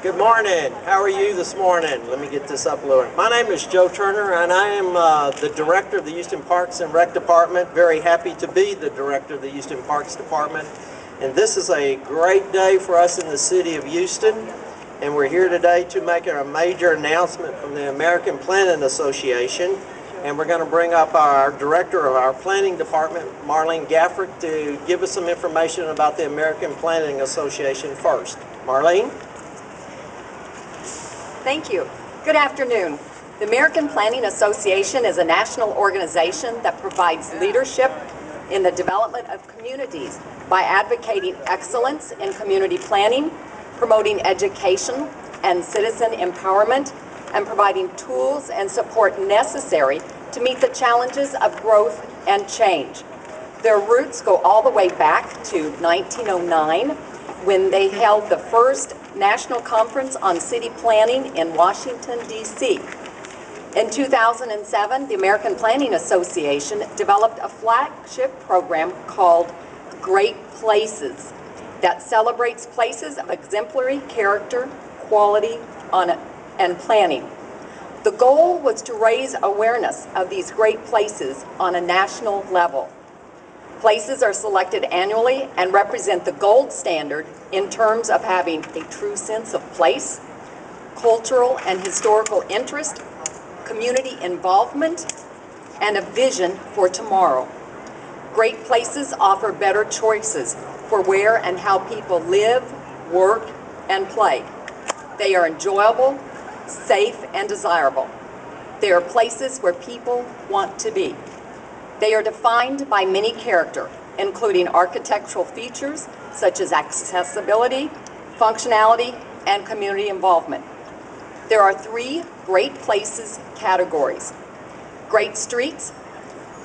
Good morning. How are you this morning? Let me get this up lower. My name is Joe Turner, and I am the director of the Houston Parks and Rec Department. Very happy to be the director of the Houston Parks Department. And this is a great day for us in the city of Houston. And we're here today to make a major announcement from the American Planning Association. And we're going to bring up our director of our planning department, Marlene Gafford, to give us some information about the American Planning Association first. Marlene? Thank you. Good afternoon. The American Planning Association is a national organization that provides leadership in the development of communities by advocating excellence in community planning, promoting education and citizen empowerment, and providing tools and support necessary to meet the challenges of growth and change. Their roots go all the way back to 1909, when they held the first National Conference on City Planning in Washington, D.C. In 2007, the American Planning Association developed a flagship program called Great Places that celebrates places of exemplary character, quality, and planning. The goal was to raise awareness of these great places on a national level. Places are selected annually and represent the gold standard in terms of having a true sense of place, cultural and historical interest, community involvement, and a vision for tomorrow. Great places offer better choices for where and how people live, work, and play. They are enjoyable, safe, and desirable. They are places where people want to be. They are defined by many character, including architectural features such as accessibility, functionality, and community involvement. There are 3 Great Places categories: great streets,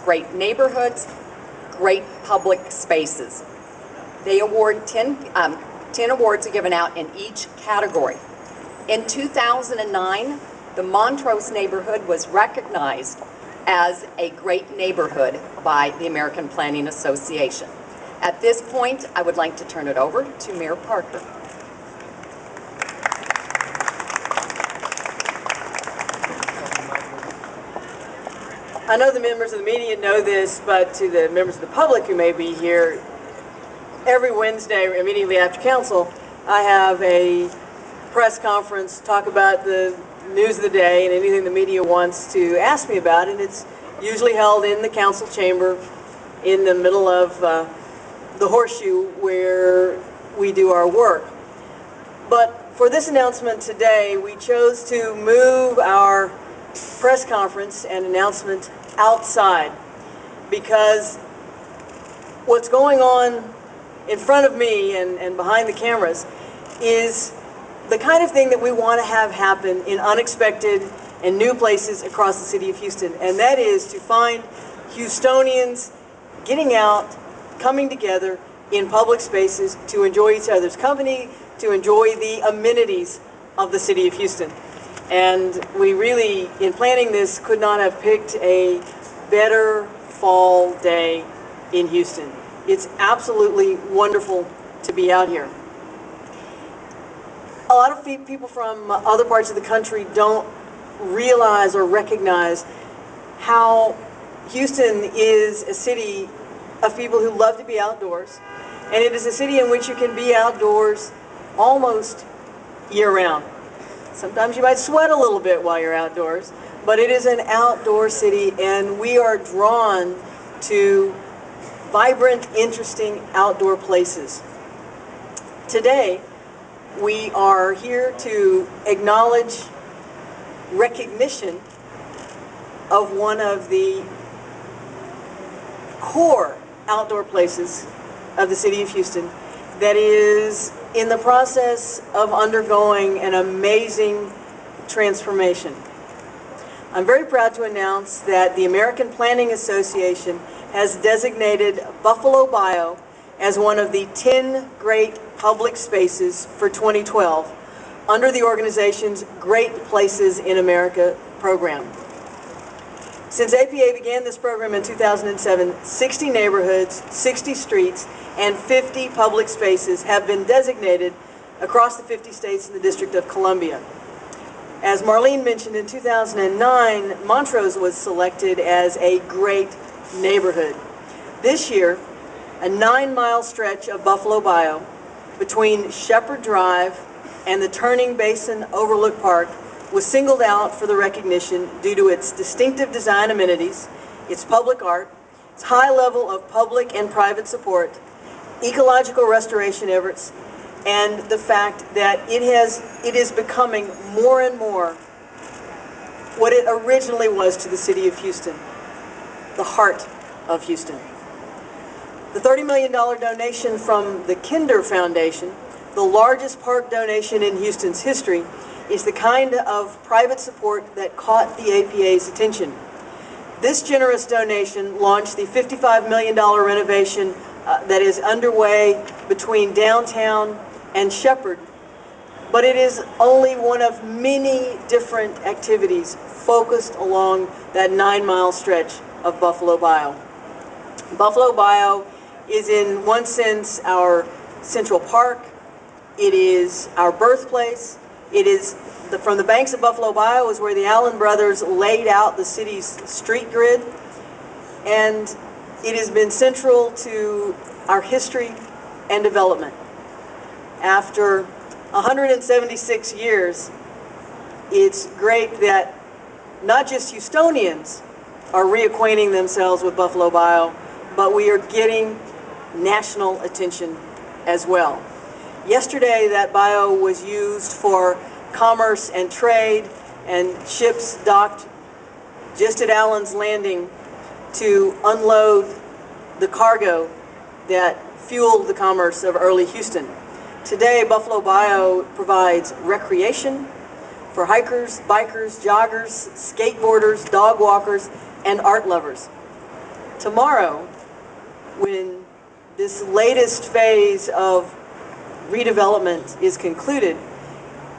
great neighborhoods, great public spaces. They award 10 awards are given out in each category. In 2009, the Montrose neighborhood was recognized as a great neighborhood by the American Planning Association. At this point, I would like to turn it over to Mayor Parker. I know the members of the media know this, but to the members of the public who may be here, every Wednesday immediately after council, I have a press conference, talk about the news of the day and anything the media wants to ask me about, and it's usually held in the council chamber in the middle of the horseshoe where we do our work. But for this announcement today, we chose to move our press conference and announcement outside, because what's going on in front of me and behind the cameras is the kind of thing that we want to have happen in unexpected and new places across the city of Houston, and that is to find Houstonians getting out, coming together in public spaces to enjoy each other's company, to enjoy the amenities of the city of Houston. And we really, in planning this, could not have picked a better fall day in Houston. It's absolutely wonderful to be out here. A lot of people from other parts of the country don't realize or recognize how Houston is a city of people who love to be outdoors, and it is a city in which you can be outdoors almost year-round. Sometimes you might sweat a little bit while you're outdoors, but it is an outdoor city, and we are drawn to vibrant, interesting outdoor places. Today, we are here to acknowledge recognition of one of the core outdoor places of the city of Houston that is in the process of undergoing an amazing transformation. I'm very proud to announce that the American Planning Association has designated Buffalo Bayou as one of the 10 great public spaces for 2012 under the organization's Great Places in America program. Since APA began this program in 2007, 60 neighborhoods, 60 streets, and 50 public spaces have been designated across the 50 states and the District of Columbia. As Marlene mentioned, in 2009, Montrose was selected as a great neighborhood. This year, a 9-mile stretch of Buffalo Bayou between Shepherd Drive and the Turning Basin Overlook Park was singled out for the recognition due to its distinctive design amenities, its public art, its high level of public and private support, ecological restoration efforts, and the fact that it is becoming more and more what it originally was to the city of Houston, the heart of Houston. The $30 million donation from the Kinder Foundation, the largest park donation in Houston's history, is the kind of private support that caught the APA's attention. This generous donation launched the $55 million renovation that is underway between downtown and Shepherd, but it is only one of many different activities focused along that 9-mile stretch of Buffalo Bayou. Buffalo Bayou is in one sense our Central Park. It is our birthplace. It is from the banks of Buffalo Bayou is where the Allen brothers laid out the city's street grid, and it has been central to our history and development. After 176 years, it's great that not just Houstonians are reacquainting themselves with Buffalo Bayou, but we are getting national attention as well. Yesterday, that bayou was used for commerce and trade, and ships docked just at Allen's Landing to unload the cargo that fueled the commerce of early Houston. Today, Buffalo Bayou provides recreation for hikers, bikers, joggers, skateboarders, dog walkers, and art lovers. Tomorrow, when this latest phase of redevelopment is concluded,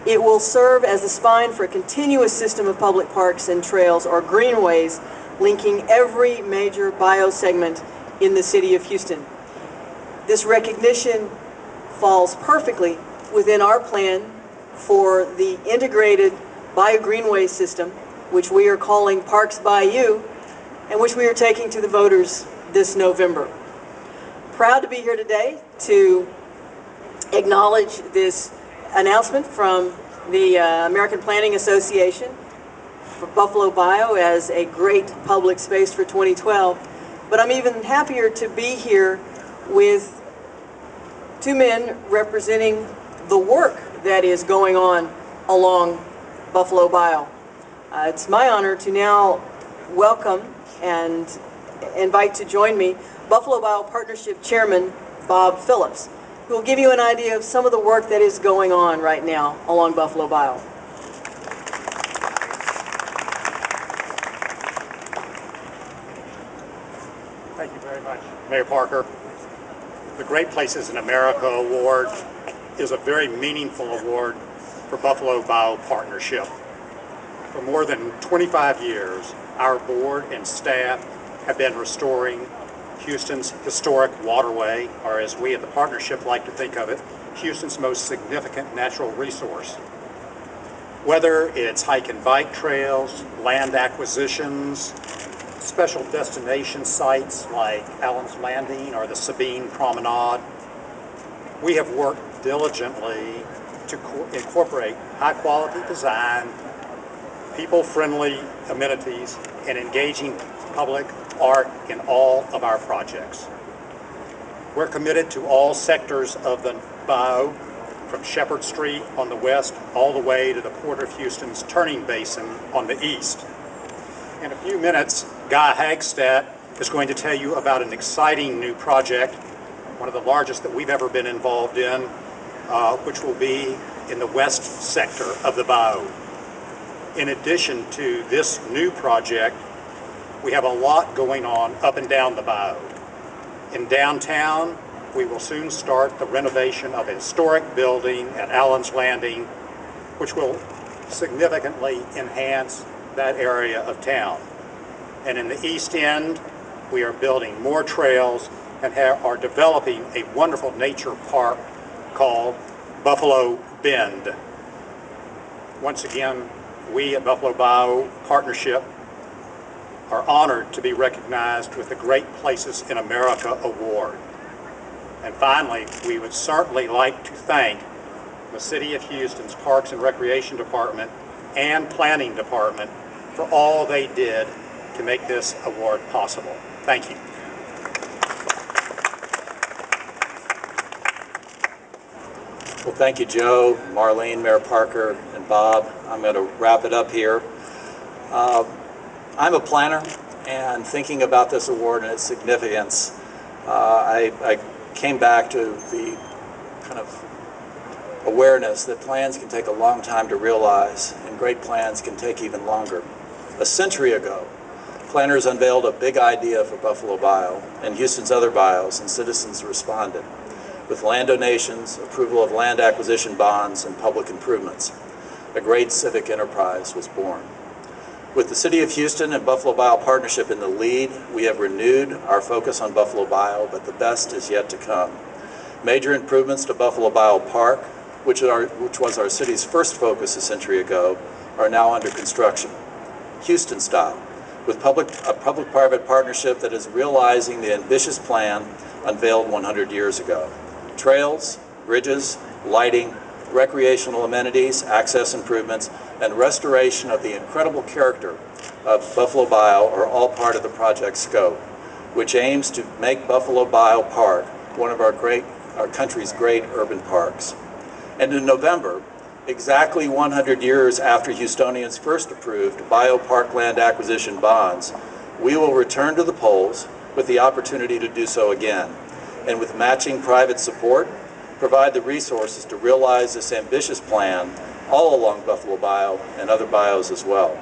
it will serve as the spine for a continuous system of public parks and trails, or greenways, linking every major bayou segment in the city of Houston. This recognition falls perfectly within our plan for the integrated Bayou Greenway system, which we are calling Parks Bayou, and which we are taking to the voters this November. Proud to be here today to acknowledge this announcement from the American Planning Association for Buffalo Bayou as a great public space for 2012. But I'm even happier to be here with two men representing the work that is going on along Buffalo Bayou. It's my honor to now welcome and invite to join me Buffalo Bayou Partnership Chairman Bob Phillips, who will give you an idea of some of the work that is going on right now along Buffalo Bayou. Thank you very much, Mayor Parker. The Great Places in America Award is a very meaningful award for Buffalo Bayou Partnership. For more than 25 years, our board and staff have been restoring Houston's historic waterway, or as we at the partnership like to think of it, Houston's most significant natural resource. Whether it's hike and bike trails, land acquisitions, special destination sites like Allen's Landing or the Sabine Promenade, we have worked diligently to incorporate high-quality design, people-friendly amenities, and engaging public art in all of our projects. We're committed to all sectors of the bayou, from Shepherd Street on the west all the way to the Port of Houston's Turning Basin on the east. In a few minutes, Guy Hagstadt is going to tell you about an exciting new project, one of the largest that we've ever been involved in, which will be in the west sector of the bayou. In addition to this new project, we have a lot going on up and down the bayou. In downtown, we will soon start the renovation of a historic building at Allen's Landing, which will significantly enhance that area of town. And in the East End, we are building more trails and are developing a wonderful nature park called Buffalo Bend. Once again, we at Buffalo Bayou Partnership are honored to be recognized with the Great Places in America Award. And finally, we would certainly like to thank the City of Houston's Parks and Recreation Department and Planning Department for all they did to make this award possible. Thank you. Well, thank you, Joe, Marlene, Mayor Parker, and Bob. I'm going to wrap it up here. I'm a planner, and thinking about this award and its significance, I came back to the kind of awareness that plans can take a long time to realize, and great plans can take even longer. A century ago, planners unveiled a big idea for Buffalo Bayou and Houston's other bayous, and citizens responded with land donations, approval of land acquisition bonds, and public improvements. A great civic enterprise was born. With the City of Houston and Buffalo Bayou Partnership in the lead, we have renewed our focus on Buffalo Bayou, but the best is yet to come. Major improvements to Buffalo Bayou Park, which was our city's first focus a century ago, are now under construction, Houston style, with a public-private partnership that is realizing the ambitious plan unveiled 100 years ago. Trails, bridges, lighting, recreational amenities, access improvements, and restoration of the incredible character of Buffalo Bayou are all part of the project's scope, which aims to make Buffalo Bayou Park one of our country's great urban parks. And in November, exactly 100 years after Houstonians first approved Bayou Park land acquisition bonds, we will return to the polls with the opportunity to do so again, and with matching private support, provide the resources to realize this ambitious plan all along Buffalo Bayou and other bayous as well.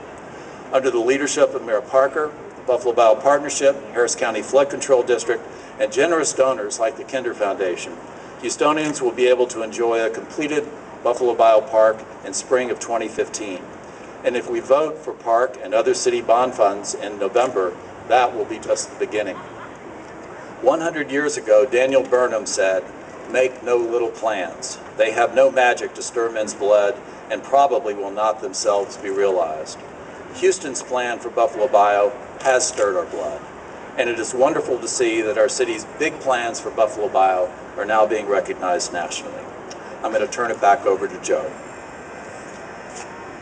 Under the leadership of Mayor Parker, the Buffalo Bayou Partnership, Harris County Flood Control District, and generous donors like the Kinder Foundation, Houstonians will be able to enjoy a completed Buffalo Bayou Park in spring of 2015. And if we vote for park and other city bond funds in November, that will be just the beginning. 100 years ago, Daniel Burnham said, "Make no little plans. They have no magic to stir men's blood and probably will not themselves be realized." Houston's plan for Buffalo Bayou has stirred our blood, and it is wonderful to see that our city's big plans for Buffalo Bayou are now being recognized nationally. I'm going to turn it back over to Joe.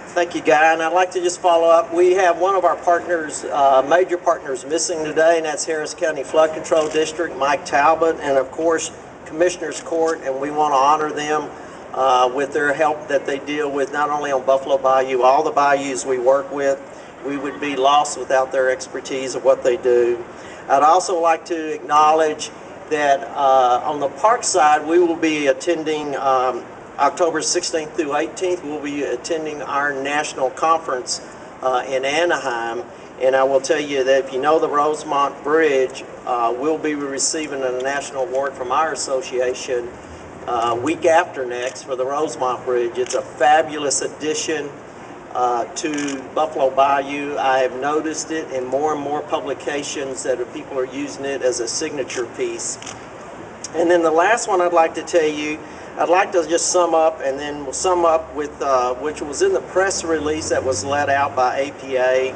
Thank you, Guy, and I'd like to just follow up. We have one of our partners, major partners, missing today, and that's Harris County Flood Control District, Mike Talbot, and of course, Commissioner's Court, and we want to honor them with their help that they deal with not only on Buffalo Bayou, all the bayous we work with. We would be lost without their expertise of what they do. I'd also like to acknowledge that on the park side, we will be attending October 16th through 18th, we'll be attending our national conference in Anaheim. And I will tell you that if you know the Rosemont Bridge, we'll be receiving a national award from our association week after next for the Rosemont Bridge. It's a fabulous addition to Buffalo Bayou. I have noticed it in more and more publications that people are using it as a signature piece. And then the last one I'd like to tell you, I'd like to just sum up, and then we'll sum up with which was in the press release that was let out by APA,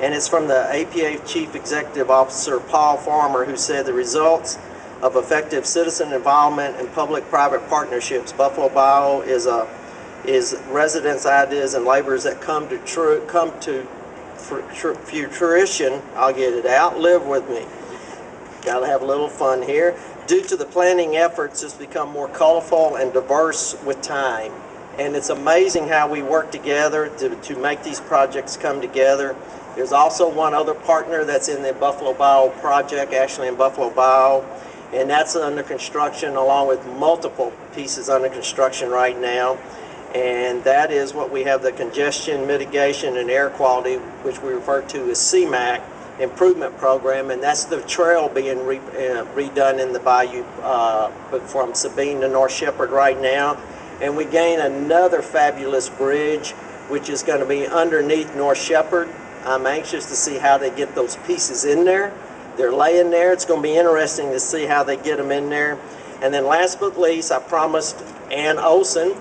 and it's from the APA Chief Executive Officer Paul Farmer, who said the results of effective citizen involvement and public-private partnerships. Buffalo Bayou is residents' ideas and labors that come to fruition. I'll get it out. Live with me. Got to have a little fun here. Due to the planning efforts, it's become more colorful and diverse with time. And it's amazing how we work together to make these projects come together. There's also one other partner that's in the Buffalo Bayou project, actually in Buffalo Bayou, and that's under construction along with multiple pieces under construction right now. And that is what we have, the congestion mitigation and air quality, which we refer to as CMAQ improvement program, and that's the trail being redone in the bayou from Sabine to North Shepherd right now. And we gain another fabulous bridge, which is going to be underneath North Shepherd. I'm anxious to see how they get those pieces in there. They're laying there. It's going to be interesting to see how they get them in there. And then last but least, I promised Ann Olson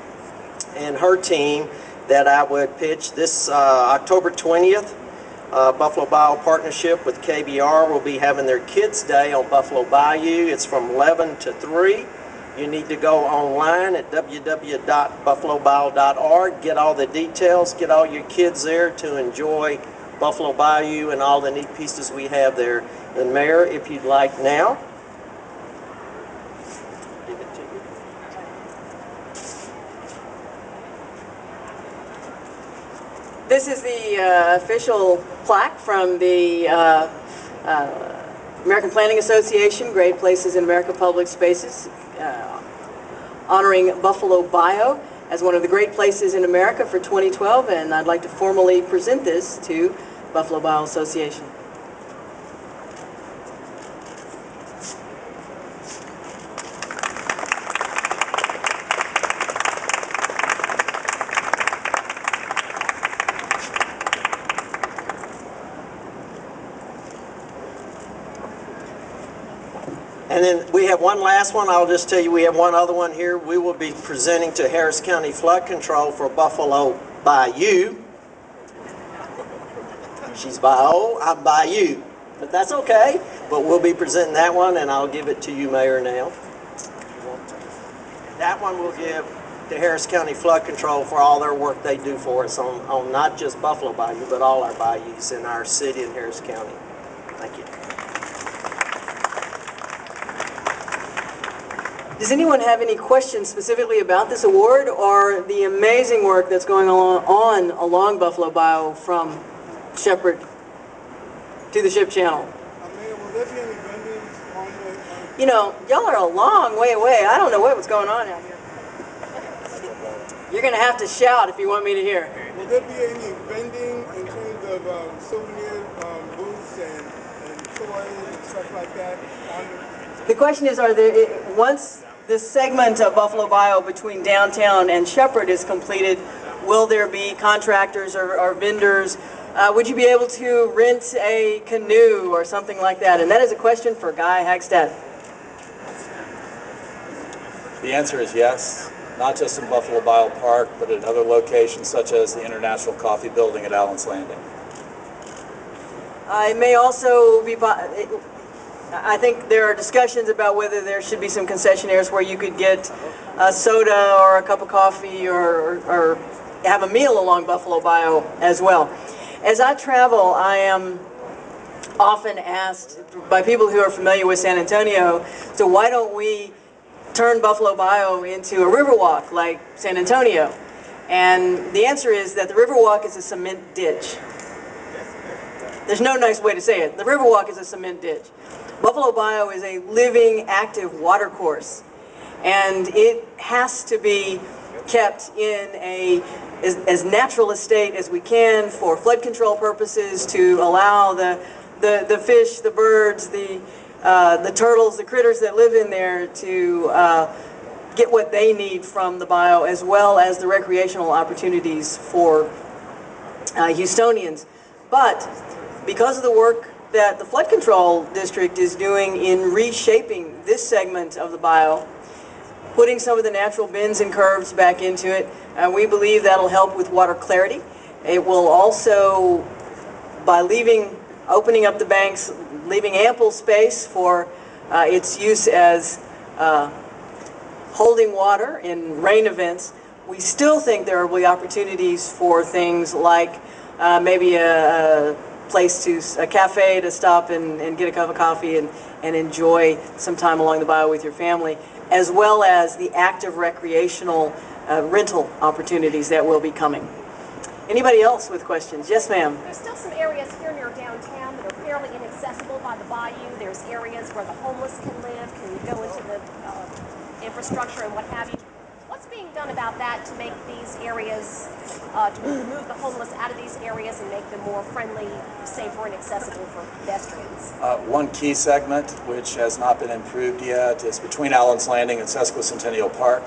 and her team that I would pitch this October 20th. Buffalo Bayou Partnership with KBR will be having their Kids Day on Buffalo Bayou. It's from 11 to 3. You need to go online at www.buffalobayou.org, get all the details, get all your kids there to enjoy Buffalo Bayou and all the neat pieces we have there. And Mayor, if you'd like now. Give it to you. This is the official plaque from the American Planning Association, Great Places in America Public Spaces, honoring Buffalo Bayou as one of the great places in America for 2012, and I'd like to formally present this to Buffalo Bayou Association. And then we have one last one. I'll just tell you we have one other one here. We will be presenting to Harris County Flood Control for Buffalo Bayou. She's Bayou, I'm Bayou. But that's okay. But we'll be presenting that one, and I'll give it to you, Mayor, now. That one we'll give to Harris County Flood Control for all their work they do for us on not just Buffalo Bayou, but all our bayous in our city in Harris County. Thank you. Does anyone have any questions specifically about this award or the amazing work that's going on along Buffalo Bayou from Shepherd to the Ship Channel? Mayor, will there be any vendors on the... You know, y'all are a long way away. I don't know what's going on out here. You're going to have to shout if you want me to hear. Will there be any vending in terms of souvenir booths and toys and stuff like that on The question is, are there, once this segment of Buffalo Bayou between downtown and Shepherd is completed, will there be contractors or vendors? Would you be able to rent a canoe or something like that? And that is a question for Guy Hagstad. The answer is yes, not just in Buffalo Bayou Park, but at other locations such as the International Coffee Building at Allen's Landing. It may also be, I think there are discussions about whether there should be some concessionaires where you could get a soda or a cup of coffee or have a meal along Buffalo Bayou as well. As I travel, I am often asked by people who are familiar with San Antonio, so why don't we turn Buffalo Bayou into a riverwalk like San Antonio? And the answer is that the riverwalk is a cement ditch. There's no nice way to say it. The riverwalk is a cement ditch. Buffalo Bayou is a living, active watercourse, and it has to be kept in as natural a state as we can for flood control purposes, to allow the fish, the birds, the turtles, the critters that live in there to get what they need from the bayou, as well as the recreational opportunities for Houstonians. But because of the work that the Flood Control District is doing in reshaping this segment of the bayou, putting some of the natural bends and curves back into it, we believe that'll help with water clarity. It will also, by opening up the banks, leaving ample space for its use as holding water in rain events, we still think there will be opportunities for things like maybe a cafe to stop and get a cup of coffee and enjoy some time along the bayou with your family, as well as the active recreational rental opportunities that will be coming. Anybody else with questions? Yes, ma'am. There's still some areas here near downtown that are fairly inaccessible by the bayou. There's areas where the homeless can live. Can you go into the infrastructure and what have you? What's being done about that to make these areas, to remove the homeless out of these areas and make them more friendly, safer, and accessible for pedestrians? One key segment, which has not been improved yet, is between Allen's Landing and Sesquicentennial Park.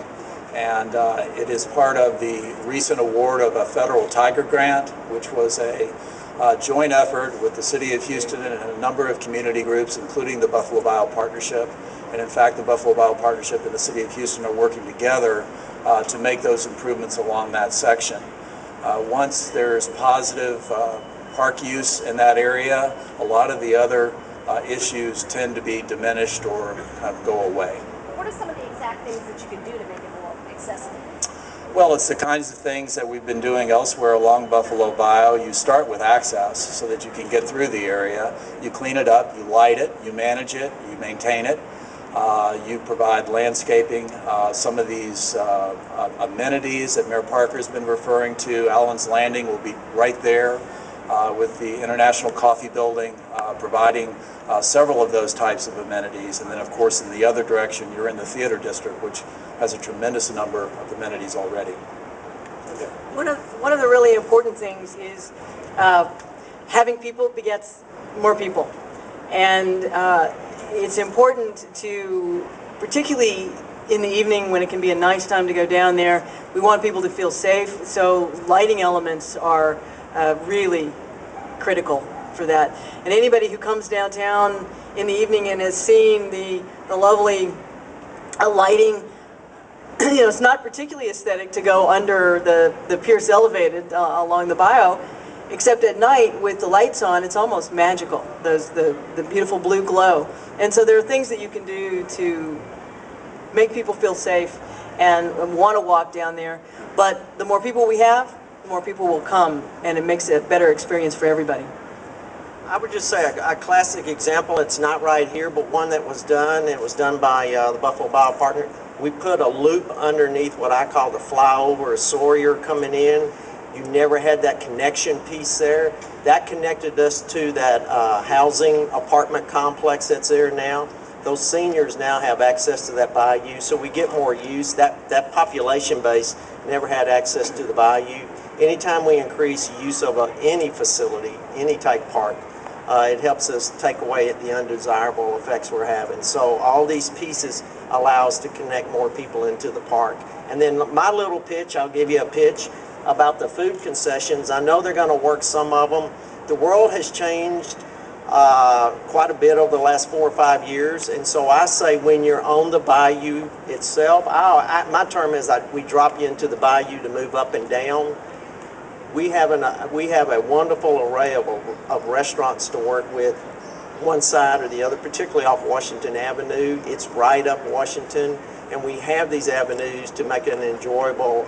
And it is part of the recent award of a federal Tiger Grant, which was a joint effort with the City of Houston and a number of community groups, including the Buffalo Bayou Partnership, And in fact, the Buffalo Bayou Partnership and the City of Houston are working together to make those improvements along that section. Once there's positive park use in that area, a lot of the other issues tend to be diminished or kind of go away. What are some of the exact things that you can do to make it more accessible? Well, it's the kinds of things that we've been doing elsewhere along Buffalo Bayou. You start with access so that you can get through the area. You clean it up, you light it, you manage it, you maintain it. You provide landscaping. Some of these amenities that Mayor Parker has been referring to, Allen's Landing will be right there with the International Coffee Building, providing several of those types of amenities. And then, of course, in the other direction, you're in the theater district, which has a tremendous number of amenities already. One of the really important things is having people begets more people. And it's important to, particularly in the evening when it can be a nice time to go down there, we want people to feel safe. So lighting elements are really critical for that. And anybody who comes downtown in the evening and has seen the lovely lighting, you know, it's not particularly aesthetic to go under the Pierce Elevated along the bayou, except at night with the lights on, it's almost magical. The beautiful blue glow. And so there are things that you can do to make people feel safe and want to walk down there. But the more people we have, the more people will come, and it makes it a better experience for everybody. I would just say a classic example, it's not right here, but one that was done, it was done by the Buffalo Bayou Partner. We put a loop underneath what I call the flyover, a Sawyer coming in. You never had that connection piece there. That connected us to that housing apartment complex that's there now. Those seniors now have access to that bayou, so we get more use. That population base never had access to the bayou. Anytime we increase use of any facility, any type park, it helps us take away the undesirable effects we're having. So all these pieces allow us to connect more people into the park. And then my little pitch, I'll give you a pitch about the food concessions. I know they're going to work some of them. The world has changed quite a bit over the last 4 or 5 years, and so I say when you're on the bayou itself, my term is we drop you into the bayou to move up and down. We have a wonderful array of restaurants to work with, one side or the other, particularly off Washington Avenue. It's right up Washington, and we have these avenues to make it an enjoyable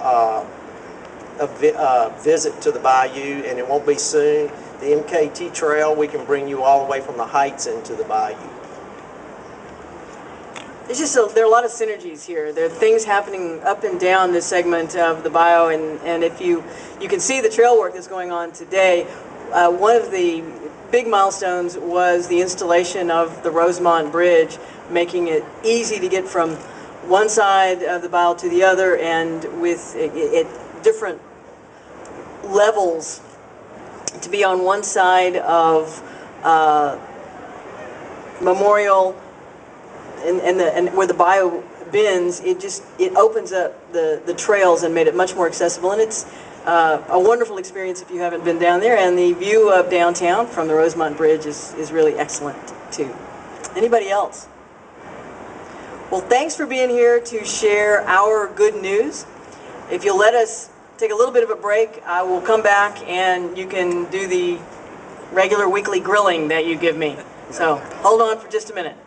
visit to the bayou, and it won't be soon. The MKT Trail, we can bring you all the way from the Heights into the bayou. It's just there are a lot of synergies here. There are things happening up and down this segment of the bayou, and if you can see the trail work that's going on today. One of the big milestones was the installation of the Rosemont Bridge, making it easy to get from one side of the bayou to the other, and with different levels to be on one side of Memorial and where the bayou bends. It opens up the trails and made it much more accessible, and it's a wonderful experience if you haven't been down there. And the view of downtown from the Rosemont Bridge is really excellent too. Anybody else? Well, thanks for being here to share our good news. If you'll let us take a little bit of a break, I will come back and you can do the regular weekly grilling that you give me. So hold on for just a minute.